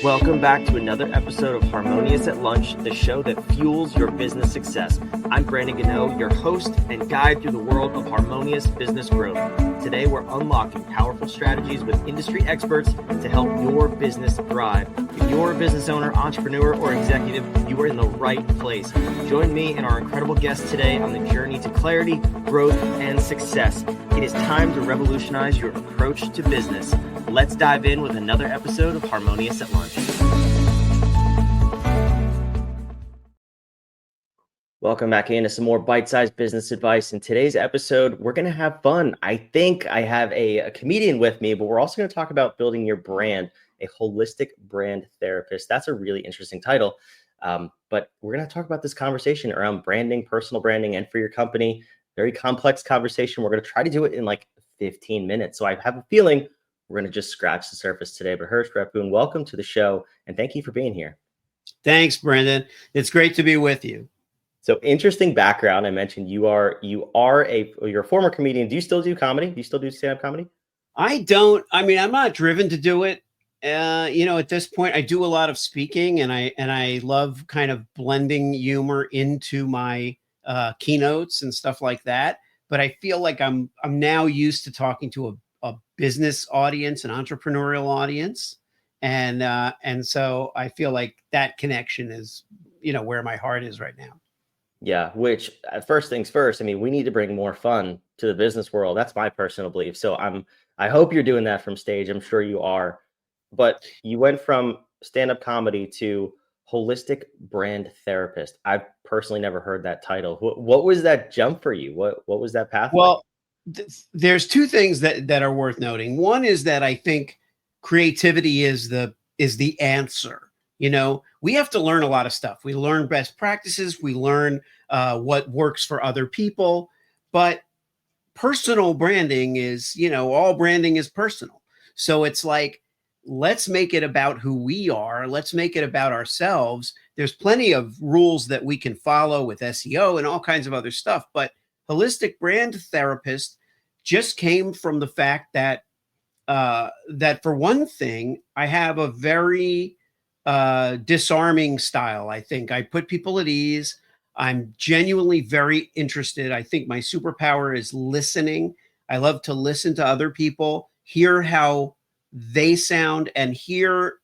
Welcome back to another episode of Harmonious at Lunch, the show that fuels your business success. I'm Brandon Gano, your host and guide through the world of harmonious business growth. Today, we're unlocking powerful strategies with industry experts to help your business thrive. If you're a business owner, entrepreneur, or executive, you are in the right place. Join me and our incredible guests today on the journey to clarity, growth, and success. It is time to revolutionize your approach to business. Let's dive in with another episode of Harmonious at Lunch. Welcome back into some more bite-sized business advice. In today's episode, we're going to have fun. I think I have a comedian with me, but we're also going to talk about building your brand, a holistic brand therapist. That's a really interesting title. But we're going to talk about this conversation around branding, personal branding, and for your company. Very complex conversation. We're going to try to do it in like 15 minutes. So I have a feeling we're going to just scratch the surface today. But Hersh Rephun, welcome to the show, and thank you for being here. Thanks, Brendan. It's great to be with you. So interesting background. I mentioned you're a former comedian. Do you still do comedy? Do you still do stand-up comedy? I don't. I mean, I'm not driven to do it. At this point, I do a lot of speaking, and I love kind of blending humor into my keynotes and stuff like that. But I feel like I'm now used to talking to a business audience, an entrepreneurial audience, and so I feel like that connection is where my heart is right now. Yeah, which first things first, I mean, we need to bring more fun to the business world. That's my personal belief. So I hope you're doing that from stage. I'm sure you are. But you went from stand-up comedy to holistic brand therapist. I've personally never heard that title. What was that jump for you? What was that path Well, there's two things that are worth noting. One is that I think creativity is the answer. We have to learn a lot of stuff. We learn best practices. We learn what works for other people. But personal branding is, all branding is personal. So it's like, let's make it about who we are. Let's make it about ourselves. There's plenty of rules that we can follow with SEO and all kinds of other stuff. But holistic brand therapist just came from the fact that for one thing, I have a very disarming style. I think I put people at ease. I'm genuinely very interested. I think my superpower is listening. I love to listen to other people, hear how they sound, and hear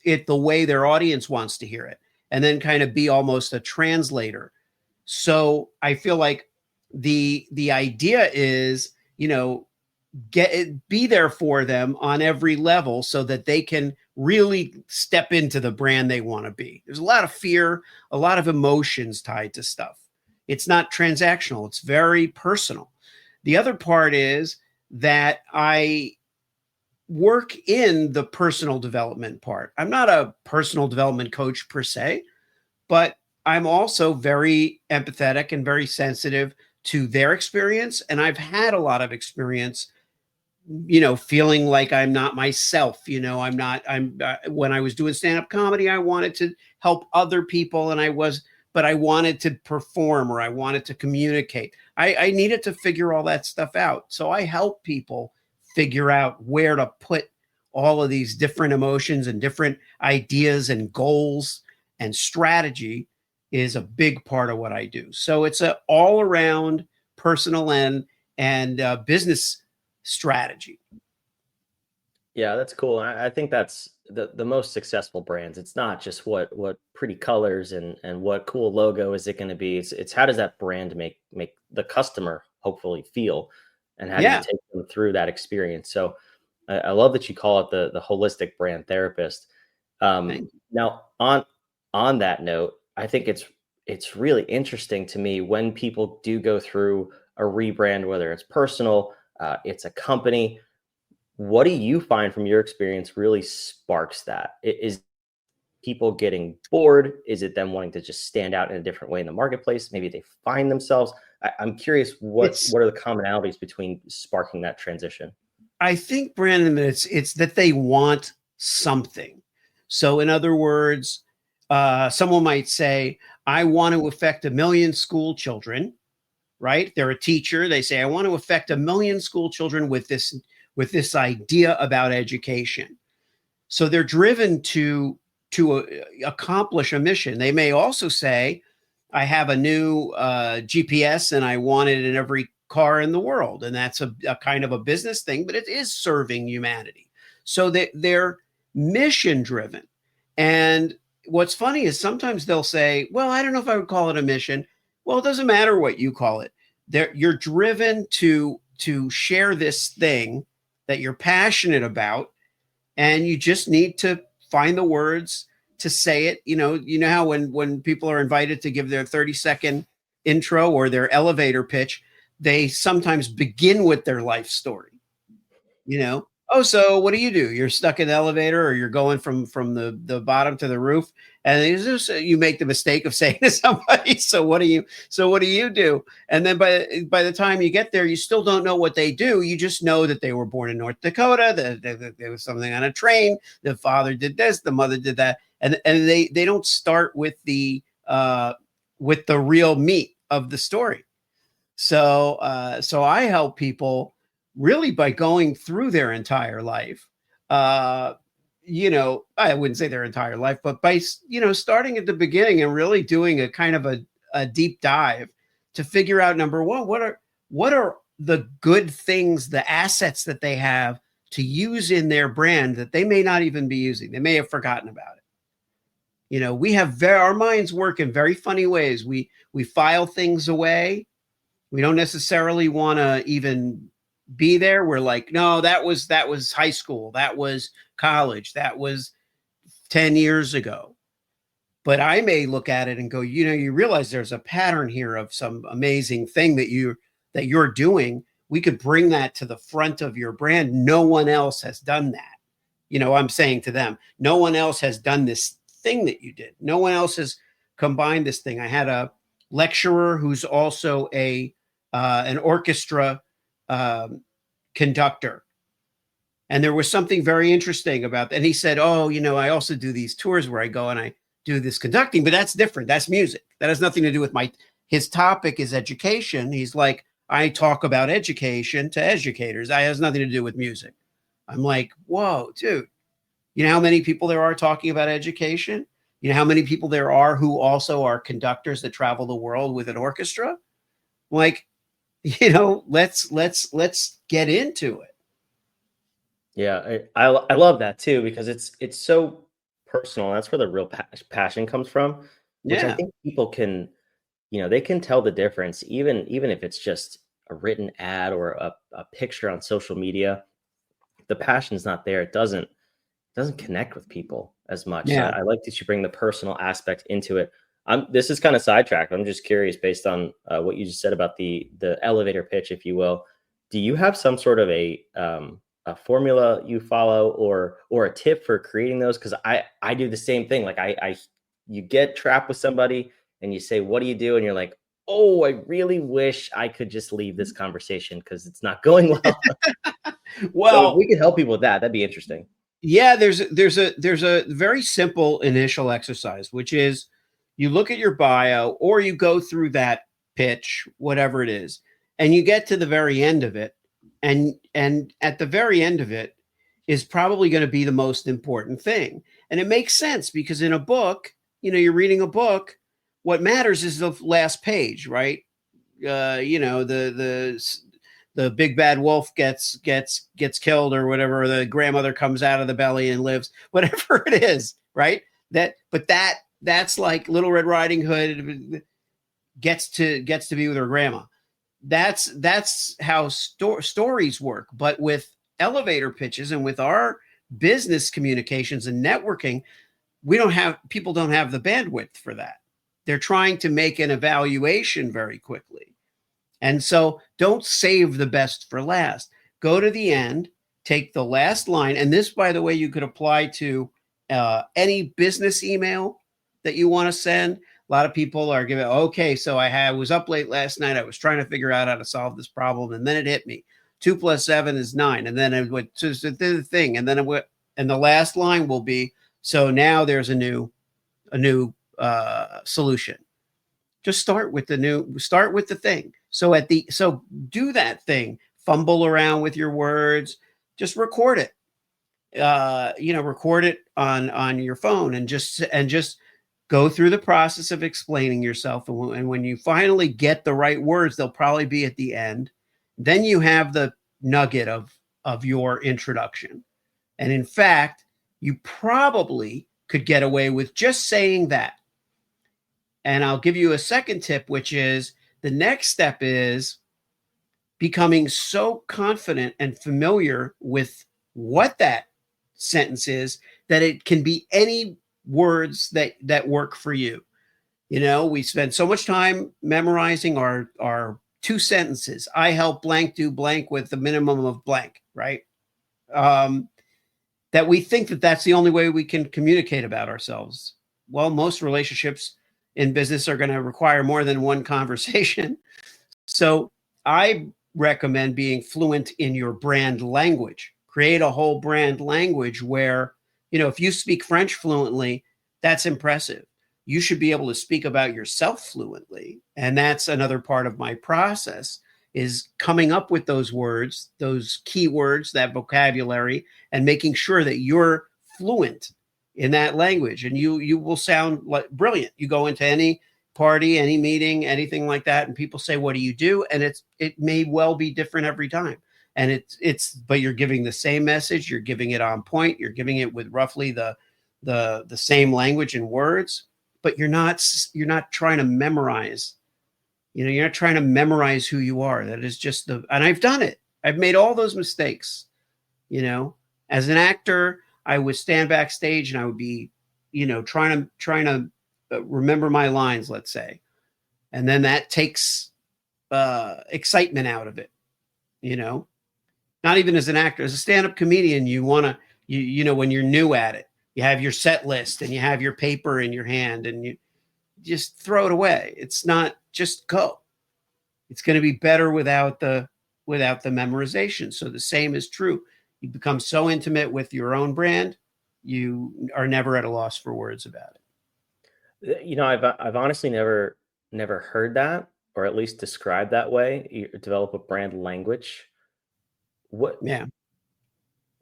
it the way their audience wants to hear it, and then kind of be almost a translator. So I feel like the idea is, be there for them on every level so that they can really step into the brand they want to be. There's a lot of fear, a lot of emotions tied to stuff. It's not transactional. It's very personal. The other part is that I work in the personal development part. I'm not a personal development coach per se, but I'm also very empathetic and very sensitive to their experience. And I've had a lot of experience feeling like I'm not myself. When I was doing stand-up comedy, I wanted to help other people but I wanted to perform, or I wanted to communicate. I needed to figure all that stuff out. So I help people figure out where to put all of these different emotions and different ideas and goals, and strategy is a big part of what I do. So it's an all around personal and business strategy. Yeah, that's cool. I think that's the most successful brands. It's not just what pretty colors and what cool logo is it going to be. It's how does that brand make the customer hopefully feel, and how do you take them through that experience. So I love that you call it the holistic brand therapist. Now on that note, I think it's really interesting to me when people do go through a rebrand, whether it's personal, it's a company. What do you find from your experience really sparks that? Is people getting bored? Is it them wanting to just stand out in a different way in the marketplace? Maybe they find themselves. I'm curious, what are the commonalities between sparking that transition? I think, Brandon, it's that they want something. So in other words, someone might say, I want to affect 1 million school children, right? They're a teacher. They say, I want to affect 1 million school children with this idea about education. So they're driven to accomplish a mission. They may also say, I have a new GPS and I want it in every car in the world. And that's a kind of a business thing, but it is serving humanity. So they're mission driven. And what's funny is sometimes they'll say, well, I don't know if I would call it a mission. Well, it doesn't matter what you call it. You're driven to share this thing that you're passionate about, and you just need to find the words to say it. You know how when people are invited to give their 30-second intro or their elevator pitch, they sometimes begin with their life story. Oh, so what do? You're stuck in the elevator, or you're going from the bottom to the roof, and you make the mistake of saying to somebody, so what do you do? And then by the time you get there, you still don't know what they do. You just know that they were born in North Dakota, that there was something on a train, the father did this, the mother did that, and they don't start with the real meat of the story. So I help people really by going through their entire life. Uh, I wouldn't say their entire life, but by starting at the beginning and really doing a kind of a deep dive to figure out, number one, what are the good things, the assets that they have to use in their brand that they may not even be using. They may have forgotten about it. We have our minds work in very funny ways. We file things away. We don't necessarily want to even be there. We're like, no, that was high school, that was college, that was 10 years ago. But I may look at it and go, you realize there's a pattern here of some amazing thing that you're doing. We could bring that to the front of your brand. No one else has done that. I'm saying to them, no one else has done this thing that you did. No one else has combined this thing. I had a lecturer who's also an orchestra conductor. And there was something very interesting about that. And he said, oh, I also do these tours where I go and I do this conducting, but that's different. That's music. That has nothing to do with his topic is education. He's like, I talk about education to educators. That has nothing to do with music. I'm like, whoa, dude. You know how many people there are talking about education? You know how many people there are who also are conductors that travel the world with an orchestra? Like, let's get into it. Yeah, I love that too, because it's so personal. That's where the real passion comes from, which I Yeah. think people can, they can tell the difference, even if it's just a written ad or a picture on social media. The passion's not there. It doesn't connect with people as much. So Yeah. I like that you bring the personal aspect into it. This is kind of sidetracked. I'm just curious, based on what you just said about the elevator pitch, if you will. Do you have some sort of a formula you follow, or a tip for creating those? Because I do the same thing. Like you get trapped with somebody and you say, "What do you do?" And you're like, "Oh, I really wish I could just leave this conversation because it's not going well." So if Well, we could help people with that, that'd be interesting. yeah, there's a very simple initial exercise, which is you look at your bio or you go through that pitch, whatever it is, and you get to the very end of it. And at the very end of it is probably going to be the most important thing. And it makes sense because in a book, you're reading a book, what matters is the last page, right? The big bad wolf gets killed or whatever, the grandmother comes out of the belly and lives, whatever it is, right? That's like Little Red Riding Hood gets to be with her grandma. That's how stories work. But with elevator pitches and with our business communications and networking, people don't have the bandwidth for that. They're trying to make an evaluation very quickly. And so don't save the best for last. Go to the end, take the last line. And this, by the way, you could apply to any business email that you want to send. A lot of people are giving, okay, so I was up late last night. I was trying to figure out how to solve this problem. And then it hit me. 2 + 7 is 9. And then it went to the thing. And then and the last line will be, so now there's a new solution. Just start with the thing. So do that thing, fumble around with your words, just record it record it on your phone and just go through the process of explaining yourself. And when you finally get the right words, they'll probably be at the end. Then you have the nugget of your introduction. And in fact, you probably could get away with just saying that. And I'll give you a second tip, which is the next step is becoming so confident and familiar with what that sentence is that it can be any words that work for you. We spend so much time memorizing our two sentences. I help blank do blank with the minimum of blank, right? That we think that that's the only way we can communicate about ourselves. Well, most relationships in business are going to require more than one conversation. So I recommend being fluent in your brand language. Create a whole brand language where, if you speak French fluently, that's impressive. You should be able to speak about yourself fluently. And that's another part of my process, is coming up with those words, those keywords, that vocabulary, and making sure that you're fluent in that language. And you will sound like brilliant. You go into any party, any meeting, anything like that, and people say, "What do you do?" And it may well be different every time. And but you're giving the same message, you're giving it on point, you're giving it with roughly the same language and words, but you're not trying to memorize. You're not trying to memorize who you are. That is just and I've done it. I've made all those mistakes. As an actor, I would stand backstage and I would be, trying to remember my lines, let's say. And then that takes excitement out of it, not even as an actor. As a stand-up comedian, you want to, when you're new at it, you have your set list and you have your paper in your hand and you just throw it away. It's not, just go. It's going to be better without the memorization. So the same is true. You become so intimate with your own brand, you are never at a loss for words about it. I've honestly never heard that, or at least described that way. You develop a brand language. What Yeah.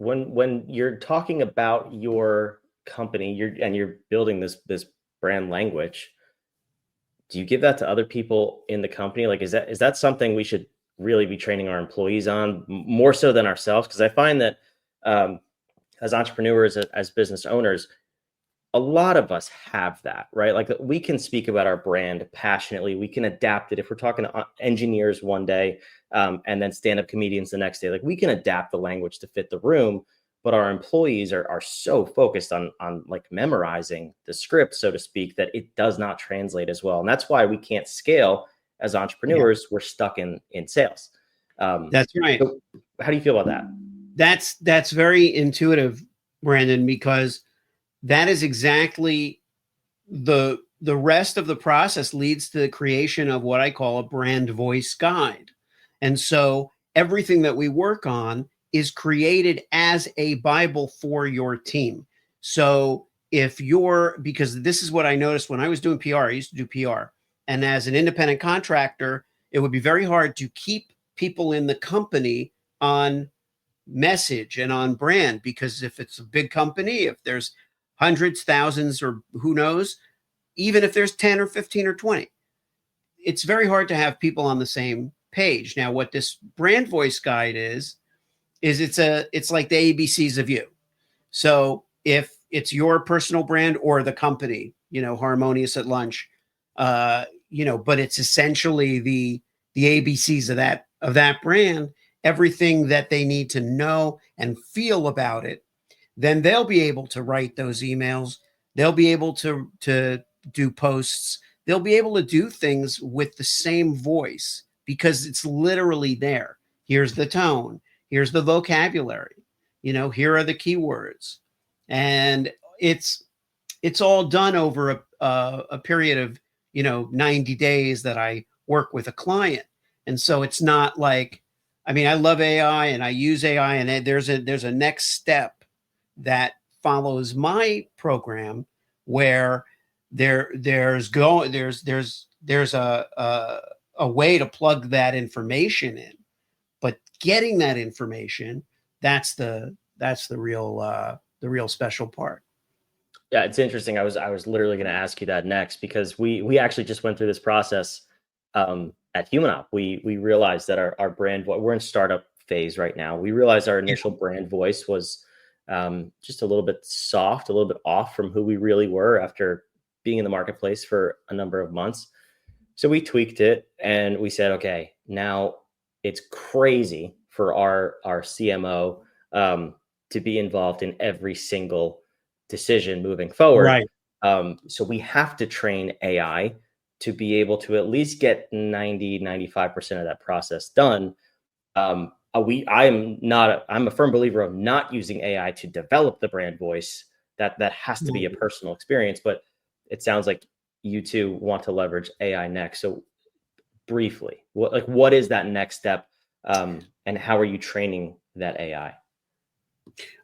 when you're talking about your company, you're building this brand language, do you give that to other people in the company? Like, is that something we should really be training our employees on more so than ourselves? Because I find that as entrepreneurs, as business owners, a lot of us have that, right? Like, we can speak about our brand passionately. We can adapt it. If we're talking to engineers one day and then stand-up comedians the next day, like, we can adapt the language to fit the room. But our employees are so focused on like memorizing the script, so to speak, that it does not translate as well. And that's why we can't scale as entrepreneurs. Yeah. We're stuck in sales. That's right. So how do you feel about that? That's very intuitive, Brandon, because that is exactly the rest of the process leads to the creation of what I call a brand voice guide. And so everything that we work on is created as a Bible for your team. So because this is what I noticed when I was doing PR, I used to do PR. And as an independent contractor, it would be very hard to keep people in the company on message and on brand, because if it's a big company, if there's hundreds, thousands, or who knows, even if there's 10 or 15 or 20, it's very hard to have people on the same page. Now, what this brand voice guide is it's like the ABCs of you. So if it's your personal brand or the company, harmonious at lunch, but it's essentially the ABCs of that brand, everything that they need to know and feel about it, then they'll be able to write those emails. They'll be able to do posts. They'll be able to do things with the same voice because it's literally there. Here's the tone. Here's the vocabulary. Here are the keywords. And it's all done over a period of, 90 days that I work with a client. And so it's not like, I love AI and I use AI, and there's a next step that follows my program where there's a way to plug that information in. But getting that information, that's the That's the real special part. Yeah, it's interesting. I was literally going to ask you that next because we actually just went through this process at Humanop. We realized that our brand we're in startup phase right now. We realized our initial brand voice was just a little bit soft, a little bit off from who we really were after being in the marketplace for a number of months. So we tweaked it and we said, okay, now it's crazy for our CMO to be involved in every single decision moving forward. Right. So we have to train AI to be able to at least get 90-95% of that process done. I'm a firm believer of not using AI to develop the brand voice. That has to be a personal experience. But it sounds like you two want to leverage AI next. So briefly, what is that next step, and how are you training that AI?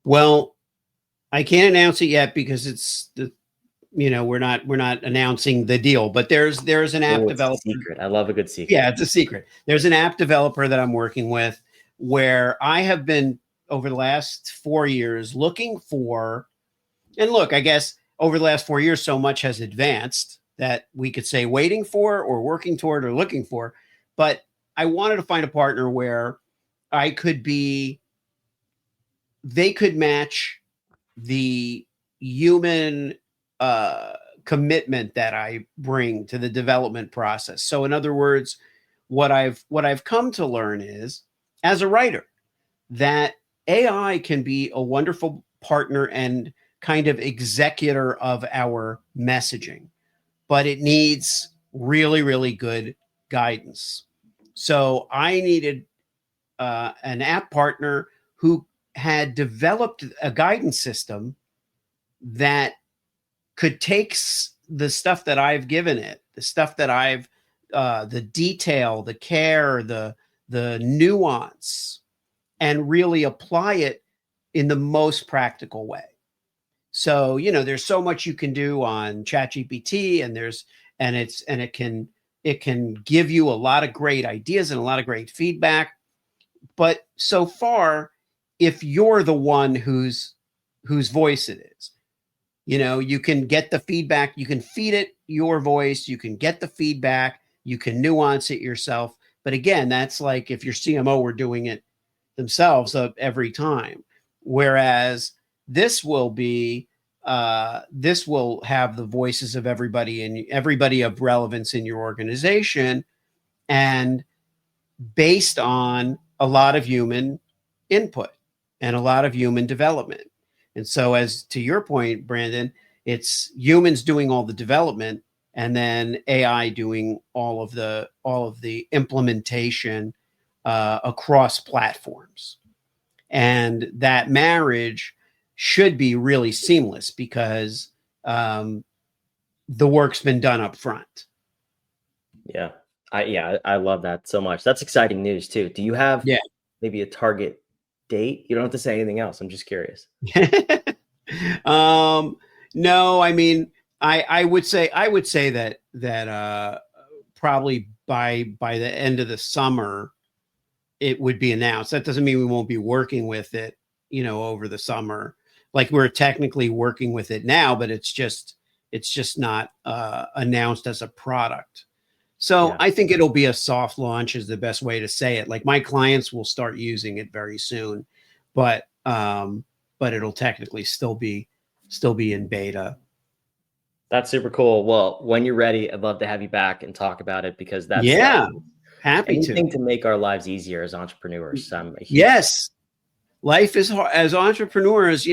Well, I can't announce it yet because it's the we're not announcing the deal, but there's an app Oh, it's a developer. secret. I love a good secret. Yeah, it's a secret. There's an app developer that I'm working with where I have been over the last 4 years looking for, and look, I guess over the last 4 years, so much has advanced that we could say waiting for or working toward or looking for. But I wanted to find a partner where I could be, they could match the human uh, commitment that I bring to the development process. So, in other words, what I've come to learn is, as a writer, that AI can be a wonderful partner and kind of executor of our messaging, but it needs really, really good guidance. So I needed an app partner who had developed a guidance system that could take the stuff that I've given it, the stuff that I've, the detail, the care, the nuance, and really apply it in the most practical way. So, there's so much you can do on ChatGPT, and it can give you a lot of great ideas and a lot of great feedback. But so far, if you're the one whose voice it is, you can get the feedback, you can feed it your voice, you can get the feedback, you can nuance it yourself. But again, that's like if your CMO were doing it themselves every time. Whereas this will be, this will have the voices of everybody and everybody of relevance in your organization, and based on a lot of human input and a lot of human development. And so, as to your point, Brandon, it's humans doing all the development and then AI doing all of the implementation across platforms. And that marriage should be really seamless because the work's been done up front. Yeah. I love that so much. That's exciting news too. Do you have Yeah. maybe a target date? You don't have to say anything else. I'm just curious. um, no, I mean, I would say that probably by the end of the summer it would be announced. That doesn't mean we won't be working with it, over the summer. Like we're technically working with it now, but it's just not announced as a product. So Yeah. I think it'll be a soft launch is the best way to say it. Like my clients will start using it very soon, but it'll technically still be in beta. That's super cool. Well, when you're ready, I'd love to have you back and talk about it because that's Yeah, happy to. anything to make our lives easier as entrepreneurs. I'm a huge fan. Yes, life is hard as entrepreneurs.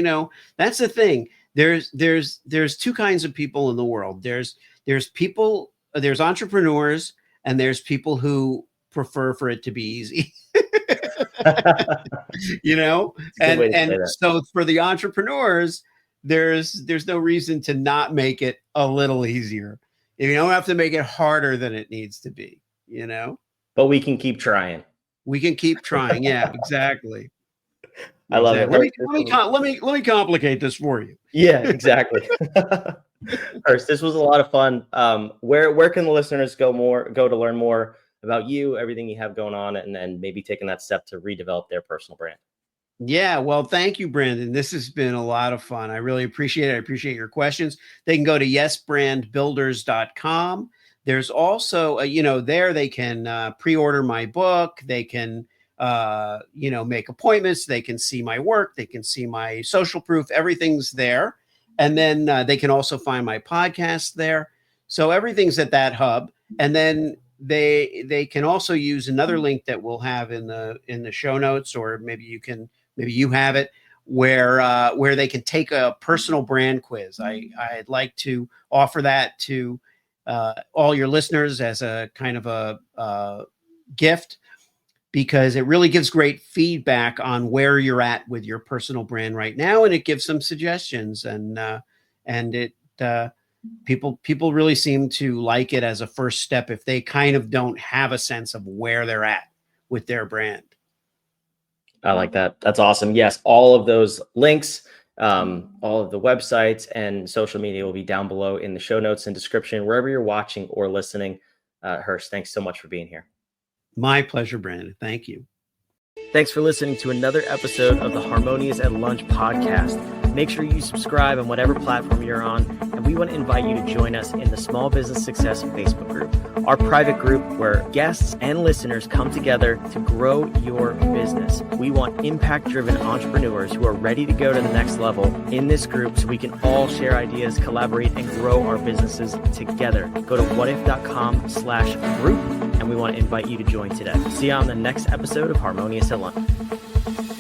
That's the thing. There's two kinds of people in the world. There's entrepreneurs, and there's people who prefer for it to be easy. you know It's a good way and to say and that. so for the entrepreneurs, there's no reason to not make it a little easier. You don't have to make it harder than it needs to be. But we can keep trying. We can keep trying. Yeah, exactly. I love it. Exactly. Let Hurst, me let me let me complicate this for you. yeah, exactly. Hurst, this was a lot of fun. Where can the listeners go to learn more about you, everything you have going on, and maybe taking that step to redevelop their personal brand? Yeah, well, thank you, Brandon. This has been a lot of fun. I really appreciate it. I appreciate your questions. They can go to yesbrandbuilders.com. There's also, there they can pre-order my book. They can, make appointments. They can see my work. They can see my social proof. Everything's there. And then they can also find my podcast there. So everything's at that hub. And then they can also use another link that we'll have in the show notes, or maybe you have it, where they can take a personal brand quiz. I'd like to offer that to all your listeners as a kind of a gift, because it really gives great feedback on where you're at with your personal brand right now, and it gives some suggestions, and it people really seem to like it as a first step if they kind of don't have a sense of where they're at with their brand. I like that. That's awesome. Yes, all of those links, all of the websites and social media will be down below in the show notes and description, wherever you're watching or listening. Hersh, thanks so much for being here. My pleasure, Brandon. Thank you. Thanks for listening to another episode of the Harmonious at Lunch podcast. Make sure you subscribe on whatever platform you're on, and we want to invite you to join us in the Small Business Success Facebook group, our private group where guests and listeners come together to grow your business. We want impact-driven entrepreneurs who are ready to go to the next level in this group so we can all share ideas, collaborate, and grow our businesses together. Go to whatif.com/group, and we want to invite you to join today. See you on the next episode of Harmonious at Lunch.